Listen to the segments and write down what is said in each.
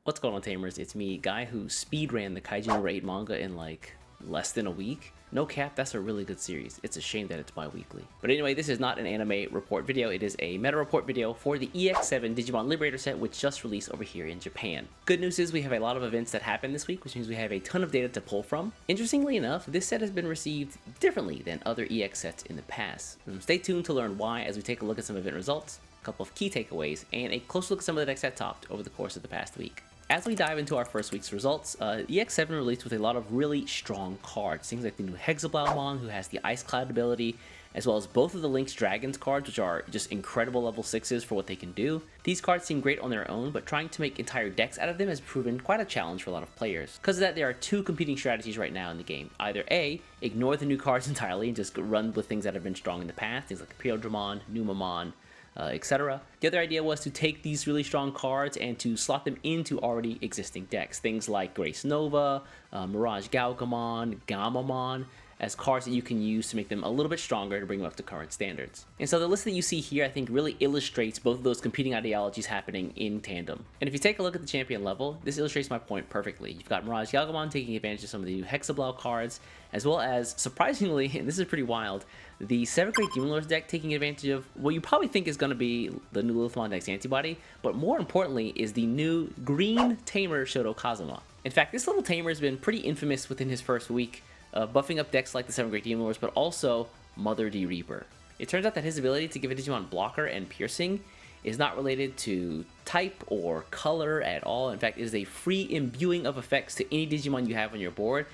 What's going on, Tamers? It's me, guy who speed ran the Kaiju number 8 manga in like less than a week. No cap, that's a really good series. It's a shame that it's bi-weekly. But anyway, this is not an anime report video, it is a meta report video for the EX07 Digimon LIberator set, which just released over here in Japan. Good news is we have a lot of events that happened this week, which means we have a ton of data to pull from. Interestingly enough, this set has been received differently than other EX sets in the past. Stay tuned to learn why as we take a look at some event results, a couple of key takeaways, and a close look at some of the decks that topped over the course of the past week. As we dive into our first week's results, EX7 released with a lot of really strong cards. Things like the new Hexablaumon, who has the Ice Cloud ability, as well as both of the Link's Dragons cards, which are just incredible level 6s for what they can do. These cards seem great on their own, but trying to make entire decks out of them has proven quite a challenge for a lot of players. Because of that, there are two competing strategies right now in the game. Either A, ignore the new cards entirely and just run with things that have been strong in the past, things like Imperial Dramon, Numamon, etc. The other idea was to take these really strong cards and to slot them into already existing decks. Things like Grace Nova, Mirage Galgamon, Gamamon, as cards that you can use to make them a little bit stronger to bring them up to current standards. And so the list that you see here I think really illustrates both of those competing ideologies happening in tandem. And if you take a look at the champion level, this illustrates my point perfectly. You've got Mirage Galgamon taking advantage of some of the new Hexablau cards, as well as, surprisingly, and this is pretty wild, the 7th Great Demon Lords deck taking advantage of what you probably think is going to be the new Lithmon deck's antibody, but more importantly is the new green tamer Shoto Kazuma. In fact, this little tamer has been pretty infamous within his first week, buffing up decks like the 7 Great Demon Lords, but also Mother D Reaper. It turns out that his ability to give a Digimon blocker and piercing is not related to type or color at all. In fact, it is a free imbuing of effects to any Digimon you have on your board.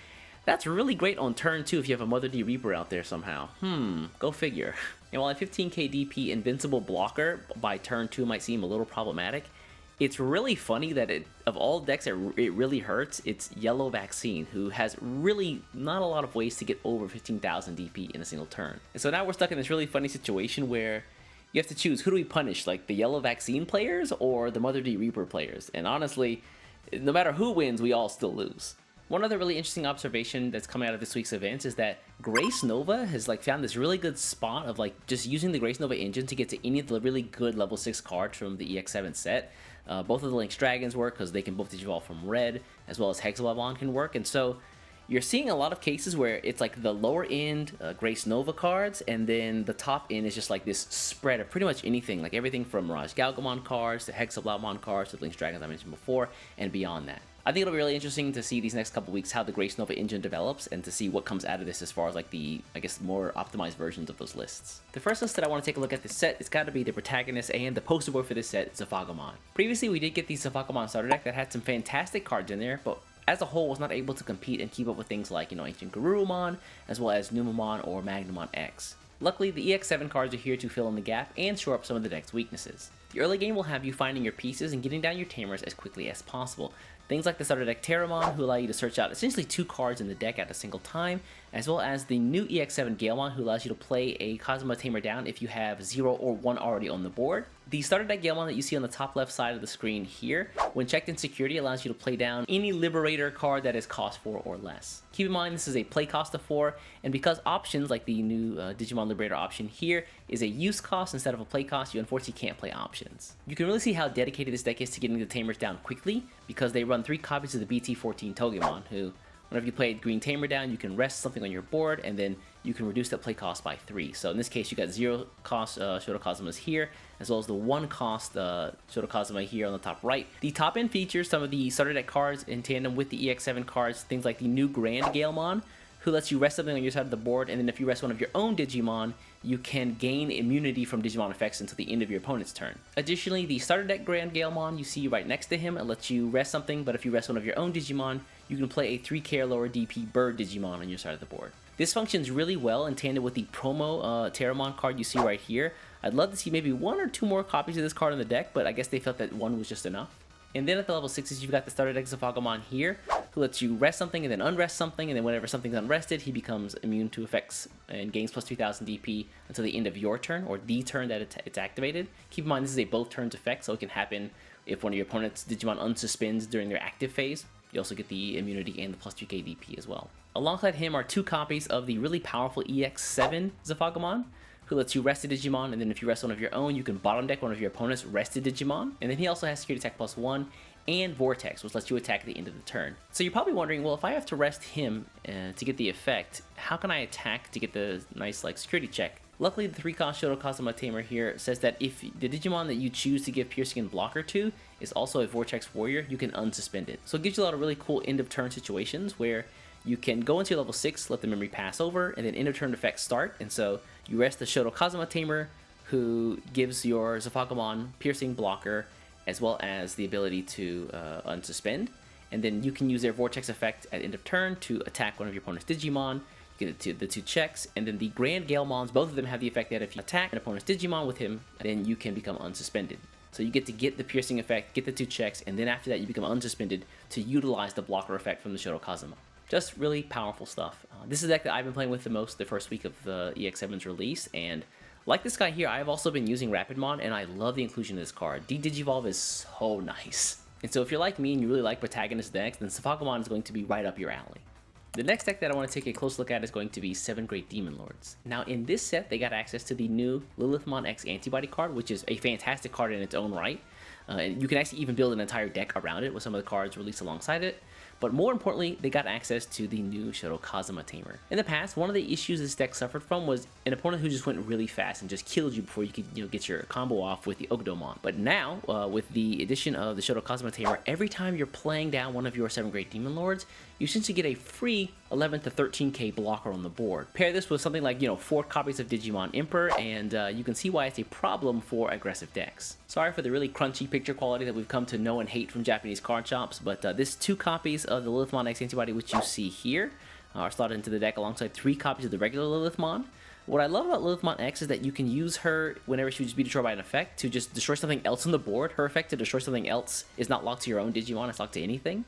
That's really great on turn 2 if you have a Mother D Reaper out there somehow. Go figure. And while a 15k DP invincible blocker by turn 2 might seem a little problematic, it's really funny that of all decks it really hurts, it's Yellow Vaccine, who has really not a lot of ways to get over 15,000 DP in a single turn. And so now we're stuck in this really funny situation where you have to choose, who do we punish, like the Yellow Vaccine players or the Mother D Reaper players? And honestly, no matter who wins, we all still lose. One other really interesting observation that's coming out of this week's events is that Grace Nova has found this really good spot of just using the Grace Nova engine to get to any of the really good level 6 cards from the EX7 set. Both of the Link's Dragons work because they can both digivolve from red, as well as Hexablaumon can work, and so you're seeing a lot of cases where it's like the lower end Grace Nova cards, and then the top end is just like this spread of pretty much anything, like everything from Mirage Galgamon cards to Hexablaumon cards to Link's Dragons I mentioned before, and beyond that. I think it'll be really interesting to see these next couple weeks how the Grace Nova engine develops and to see what comes out of this as far as the, I guess, more optimized versions of those lists. The first list that I want to take a look at this set is got to be the protagonist and the poster boy for this set, Zafagamon. Previously, we did get the Zafagamon starter deck that had some fantastic cards in there, but as a whole was not able to compete and keep up with things like, Ancient Garurumon, as well as Numamon or Magnamon X. Luckily, the EX7 cards are here to fill in the gap and shore up some of the deck's weaknesses. The early game will have you finding your pieces and getting down your tamers as quickly as possible. Things like the starter deck Terramon, who allow you to search out essentially 2 cards in the deck at a single time, as well as the new EX7 Galemon, who allows you to play a Kazuma tamer down if you have 0 or 1 already on the board. The starter deck Galemon that you see on the top left side of the screen here, when checked in security, allows you to play down any Liberator card that is cost 4 or less. Keep in mind this is a play cost of 4, and because options like the new Digimon Liberator option here is a use cost instead of a play cost, you unfortunately can't play options. You can really see how dedicated this deck is to getting the tamers down quickly, because they run 3 copies of the BT14 Togemon, who, whenever you play a green tamer down, you can rest something on your board, and then you can reduce that play cost by 3. So in this case, you got 0 cost Shoto Kazumas here, as well as the 1 cost Shoto Kazuma here on the top right. The top end features some of the starter deck cards in tandem with the EX7 cards, things like the new Grand Galemon, who lets you rest something on your side of the board, and then if you rest one of your own Digimon, you can gain immunity from Digimon effects until the end of your opponent's turn. Additionally, the starter deck Grand Galemon you see right next to him, it lets you rest something, but if you rest one of your own Digimon, you can play a 3k or lower DP bird Digimon on your side of the board. This functions really well in tandem with the promo Terramon card you see right here. I'd love to see maybe 1 or 2 more copies of this card on the deck, but I guess they felt that 1 was just enough. And then at the level 6s, you've got the starter deck Zafagamon here, who lets you rest something and then unrest something, and then whenever something's unrested, he becomes immune to effects and gains plus 3000 DP until the end of your turn, or the turn that it's activated. Keep in mind, this is a both turns effect, so it can happen if one of your opponent's Digimon unsuspends during their active phase. You also get the immunity and the plus 2k DP as well. Alongside him are 2 copies of the really powerful EX7 Zafagamon, who lets you rest a Digimon, and then if you rest one of your own, you can bottom deck one of your opponent's rested Digimon. And then he also has Security Attack +1 and Vortex, which lets you attack at the end of the turn. So you're probably wondering, well, if I have to rest him to get the effect, how can I attack to get the nice like security check? Luckily, the 3-cost Shoto Kazama Tamer here says that if the Digimon that you choose to give Piercing and Blocker to is also a Vortex Warrior, you can unsuspend it. So it gives you a lot of really cool end of turn situations where you can go into your level 6, let the memory pass over, and then end of turn effects start. And so you rest the Shoto Kazama Tamer, who gives your Zafagamon Piercing, Blocker, as well as the ability to unsuspend. And then you can use their Vortex effect at end of turn to attack one of your opponent's Digimon. You get the two checks, and then the Grand Galemons, both of them have the effect that if you attack an opponent's Digimon with him, then you can become unsuspended. So you get to get the piercing effect, get the 2 checks, and then after that you become unsuspended to utilize the blocker effect from the Shoto Kazama. Just really powerful stuff. This is the deck that I've been playing with the most the first week of the EX7's release, and like this guy here, I've also been using Rapidmon, and I love the inclusion of this card. D-Digivolve is so nice. And so if you're like me and you really like protagonist decks, then Zafagamon is going to be right up your alley. The next deck that I want to take a close look at is going to be 7 Great Demon Lords. Now in this set, they got access to the new Lilithmon X Antibody card, which is a fantastic card in its own right. And you can actually even build an entire deck around it with some of the cards released alongside it. But more importantly, they got access to the new Shoto Kazama Tamer. In the past, one of the issues this deck suffered from was an opponent who just went really fast and just killed you before you could get your combo off with the Ogdomon. But now, with the addition of the Shoto Kazama Tamer, every time you're playing down one of your 7 Great Demon Lords, you essentially get a free 11 to 13k blocker on the board. Pair this with something like 4 copies of Digimon Emperor, and you can see why it's a problem for aggressive decks. Sorry for the really crunchy picture quality that we've come to know and hate from Japanese card shops, but this 2 copies of the Lilithmon X Antibody, which you see here, are slotted into the deck alongside 3 copies of the regular Lilithmon. What I love about Lilithmon X is that you can use her whenever she would just be destroyed by an effect to just destroy something else on the board. Her effect to destroy something else is not locked to your own Digimon, it's locked to anything.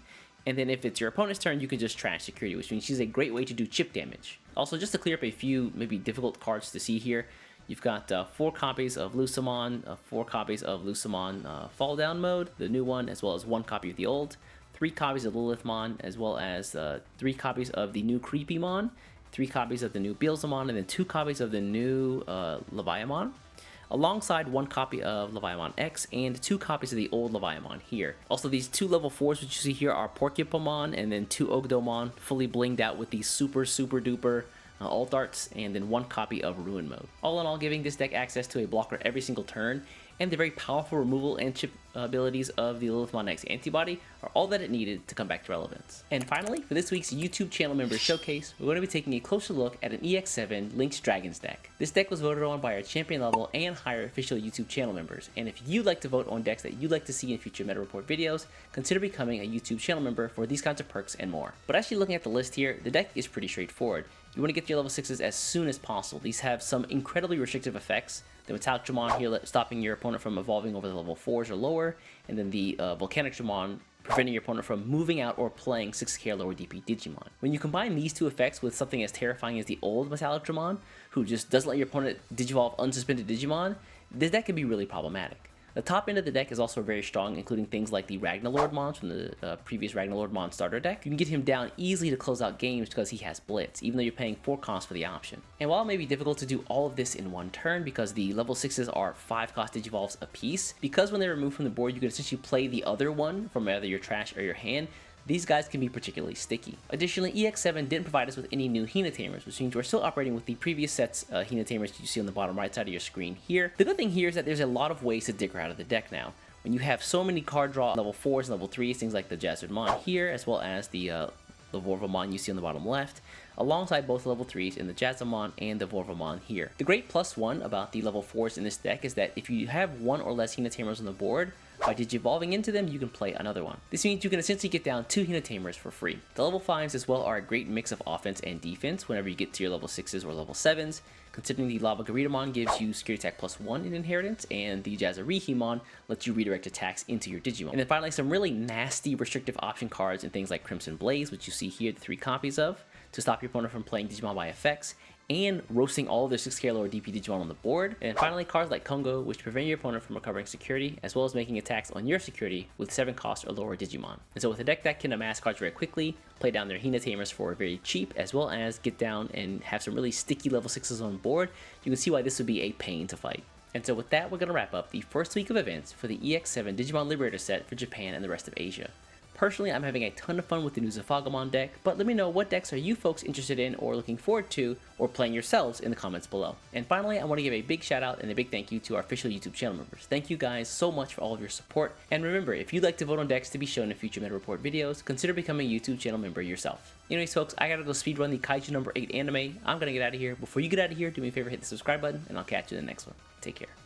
And then if it's your opponent's turn, you can just trash security, which means she's a great way to do chip damage. Also, just to clear up a few maybe difficult cards to see here, you've got 4 copies of Lucamon, 4 copies of Lucamon Fall Down Mode, the new one, as well as 1 copy of the old, 3 copies of Lilithmon, as well as 3 copies of the new Creepymon, 3 copies of the new Beelzemon, and then 2 copies of the new Leviamon, alongside 1 copy of Leviamon X and 2 copies of the old Leviamon here. Also, these 2 level 4s which you see here are Porcupamon and then 2 Ogdomon, fully blinged out with these super duper alt arts, and then 1 copy of Ruin Mode. All in all, giving this deck access to a blocker every single turn, and the very powerful removal and chip abilities of the Lilithmon X Antibody are all that it needed to come back to relevance. And finally, for this week's YouTube channel member showcase, we're going to be taking a closer look at an EX7 Link's Dragons deck. This deck was voted on by our champion level and higher official YouTube channel members, and if you'd like to vote on decks that you'd like to see in future Meta Report videos, consider becoming a YouTube channel member for these kinds of perks and more. But actually looking at the list here, the deck is pretty straightforward. You want to get to your level 6s as soon as possible. These have some incredibly restrictive effects. The Metallic Dramon here stopping your opponent from evolving over the level 4s or lower, and then the Volcanic Dramon preventing your opponent from moving out or playing 6k or lower DP Digimon. When you combine these 2 effects with something as terrifying as the old Metallic Dramon, who just doesn't let your opponent digivolve unsuspended Digimon, this deck can be really problematic. The top end of the deck is also very strong, including things like the Ragnalord Mons from the previous Ragnalord Mon starter deck. You can get him down easily to close out games because he has Blitz, even though you're paying 4 costs for the option. And while it may be difficult to do all of this in one turn because the level 6s are 5 cost Digivolves apiece, because when they're removed from the board you can essentially play the other one from either your trash or your hand, these guys can be particularly sticky. Additionally, EX7 didn't provide us with any new Hina Tamers, which means we're still operating with the previous set's Hina Tamers you see on the bottom right side of your screen here. The good thing here is that there's a lot of ways to dig her out of the deck now. When you have so many card draw level 4s and level 3s, things like the Jazzardmon here, as well as the Vorvamon you see on the bottom left, alongside both level 3s in the Jazzamon and the Vorvamon here. The great +1 about the level 4s in this deck is that if you have 1 or less Hina Tamers on the board, by digivolving into them, you can play another one. This means you can essentially get down 2 Hina Tamers for free. The level 5s as well are a great mix of offense and defense whenever you get to your level 6s or level 7s, considering the Lava Garidamon gives you security attack +1 in inheritance, and the Jazzarihimon lets you redirect attacks into your Digimon. And then finally, some really nasty restrictive option cards in things like Crimson Blaze, which you see here, the 3 copies of, to stop your opponent from playing Digimon by effects, and roasting all of their 6k or lower DP Digimon on the board. And finally, cards like Kongo, which prevent your opponent from recovering security, as well as making attacks on your security with 7 cost or lower Digimon. And so with a deck that can amass cards very quickly, play down their Hina Tamers for very cheap, as well as get down and have some really sticky level 6s on board, you can see why this would be a pain to fight. And so with that, we're going to wrap up the first week of events for the EX07 Digimon LIberator set for Japan and the rest of Asia. Personally, I'm having a ton of fun with the new Zafagamon deck, but let me know what decks are you folks interested in or looking forward to, or playing yourselves in the comments below. And finally, I want to give a big shout out and a big thank you to our official YouTube channel members. Thank you guys so much for all of your support, and remember, if you'd like to vote on decks to be shown in future Meta Report videos, consider becoming a YouTube channel member yourself. Anyways folks, I gotta go speedrun the Kaiju number 8 anime. I'm gonna get out of here. Before you get out of here, do me a favor, hit the subscribe button, and I'll catch you in the next one. Take care.